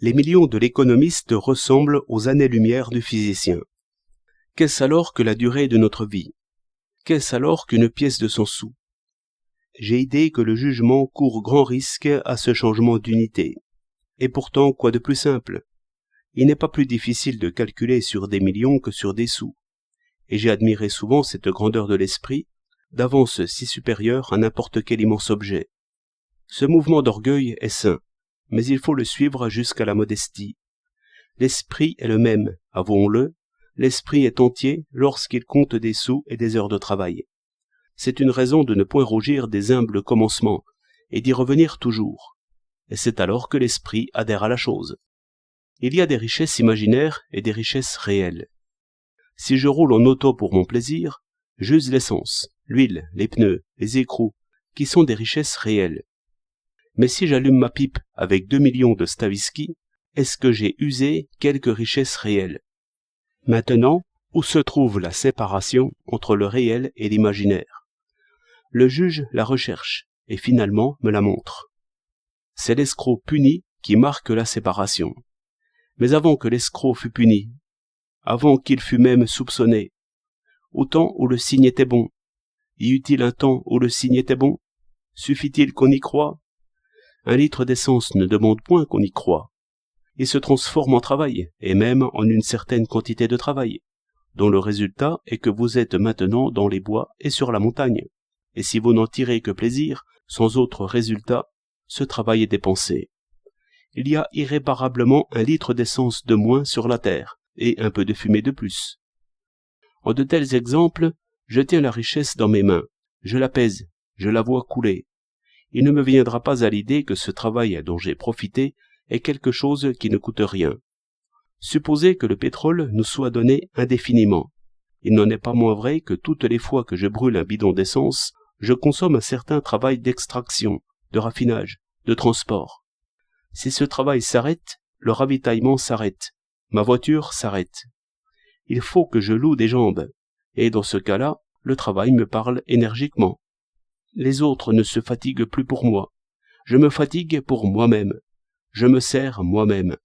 Les millions de l'économiste ressemblent aux années-lumière du physicien. Qu'est-ce alors que la durée de notre vie? Qu'est-ce alors qu'une pièce de 100 sous? J'ai idée que le jugement court grand risque à ce changement d'unité. Et pourtant, quoi de plus simple? Il n'est pas plus difficile de calculer sur des millions que sur des sous. Et j'ai admiré souvent cette grandeur de l'esprit, d'avance si supérieure à n'importe quel immense objet. Ce mouvement d'orgueil est sain, mais il faut le suivre jusqu'à la modestie. L'esprit est le même, avouons-le, l'esprit est entier lorsqu'il compte des sous et des heures de travail. C'est une raison de ne point rougir des humbles commencements, et d'y revenir toujours. Et c'est alors que l'esprit adhère à la chose. Il y a des richesses imaginaires et des richesses réelles. Si je roule en auto pour mon plaisir, j'use l'essence, l'huile, les pneus, les écrous, qui sont des richesses réelles. Mais si j'allume ma pipe avec 2 millions de Stavisky, est-ce que j'ai usé quelques richesses réelles? Maintenant, où se trouve la séparation entre le réel et l'imaginaire? Le juge la recherche, et finalement me la montre. C'est l'escroc puni qui marque la séparation. Mais avant que l'escroc fût puni, avant qu'il fût même soupçonné, au temps où le signe était bon, y eut-il un temps où le signe était bon? Suffit-il qu'on y croie? Un litre d'essence ne demande point qu'on y croie. Il se transforme en travail, et même en une certaine quantité de travail, dont le résultat est que vous êtes maintenant dans les bois et sur la montagne. Et si vous n'en tirez que plaisir, sans autre résultat, ce travail est dépensé. Il y a irréparablement un litre d'essence de moins sur la terre, et un peu de fumée de plus. En de tels exemples, je tiens la richesse dans mes mains, je la pèse, je la vois couler. Il ne me viendra pas à l'idée que ce travail dont j'ai profité est quelque chose qui ne coûte rien. Supposez que le pétrole nous soit donné indéfiniment. Il n'en est pas moins vrai que toutes les fois que je brûle un bidon d'essence, je consomme un certain travail d'extraction, de raffinage, de transport. Si ce travail s'arrête, le ravitaillement s'arrête, ma voiture s'arrête. Il faut que je loue des jambes, et dans ce cas-là, le travail me parle énergiquement. Les autres ne se fatiguent plus pour moi. Je me fatigue pour moi-même. Je me sers moi-même.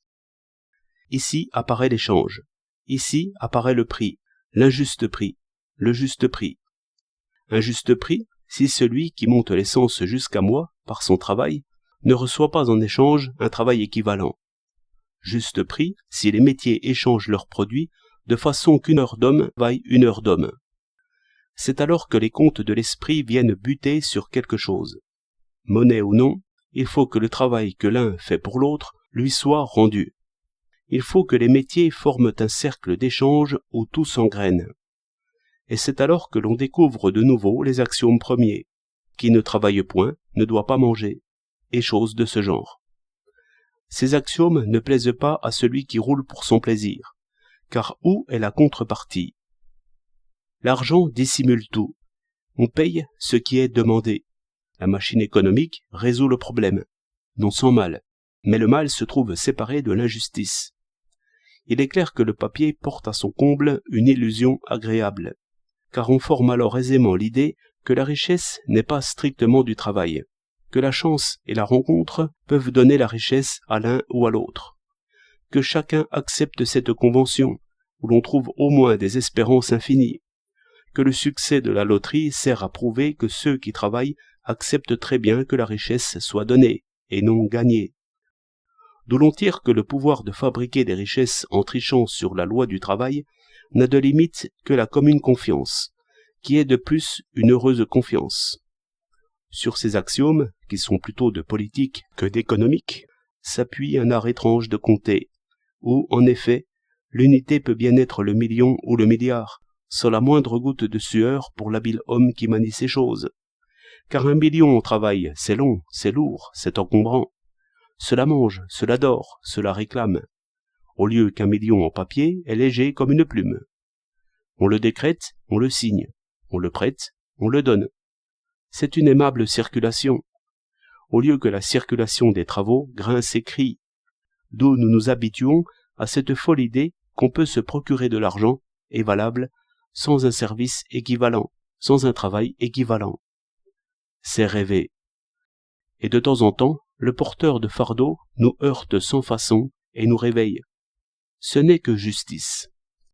Ici apparaît l'échange. Ici apparaît le prix, l'injuste prix, le juste prix. Un juste prix, si celui qui monte l'essence jusqu'à moi, par son travail, ne reçoit pas en échange un travail équivalent. Juste prix, si les métiers échangent leurs produits de façon qu'une heure d'homme vaille une heure d'homme. C'est alors que les comptes de l'esprit viennent buter sur quelque chose. Monnaie ou non, il faut que le travail que l'un fait pour l'autre lui soit rendu. Il faut que les métiers forment un cercle d'échange où tout s'engraine. Et c'est alors que l'on découvre de nouveau les axiomes premiers. Qui ne travaille point ne doit pas manger, et choses de ce genre. Ces axiomes ne plaisent pas à celui qui roule pour son plaisir, car où est la contrepartie? L'argent dissimule tout. On paye ce qui est demandé. La machine économique résout le problème, non sans mal, mais le mal se trouve séparé de l'injustice. Il est clair que le papier porte à son comble une illusion agréable, car on forme alors aisément l'idée que la richesse n'est pas strictement du travail, que la chance et la rencontre peuvent donner la richesse à l'un ou à l'autre, que chacun accepte cette convention, où l'on trouve au moins des espérances infinies, que le succès de la loterie sert à prouver que ceux qui travaillent acceptent très bien que la richesse soit donnée, et non gagnée. D'où l'on tire que le pouvoir de fabriquer des richesses en trichant sur la loi du travail n'a de limite que la commune confiance, qui est de plus une heureuse confiance. Sur ces axiomes, qui sont plutôt de politique que d'économique, s'appuie un art étrange de compter, où, en effet, l'unité peut bien être le million ou le milliard, sans la moindre goutte de sueur pour l'habile homme qui manie ces choses. Car 1 million au travail, c'est long, c'est lourd, c'est encombrant. Cela mange, cela dort, cela réclame. Au lieu qu'1 million en papier est léger comme une plume. On le décrète, on le signe. On le prête, on le donne. C'est une aimable circulation. Au lieu que la circulation des travaux grince et crie. D'où nous nous habituons à cette folle idée qu'on peut se procurer de l'argent, et valable, sans un service équivalent, sans un travail équivalent. C'est rêver. Et de temps en temps, le porteur de fardeau nous heurte sans façon et nous réveille. Ce n'est que justice.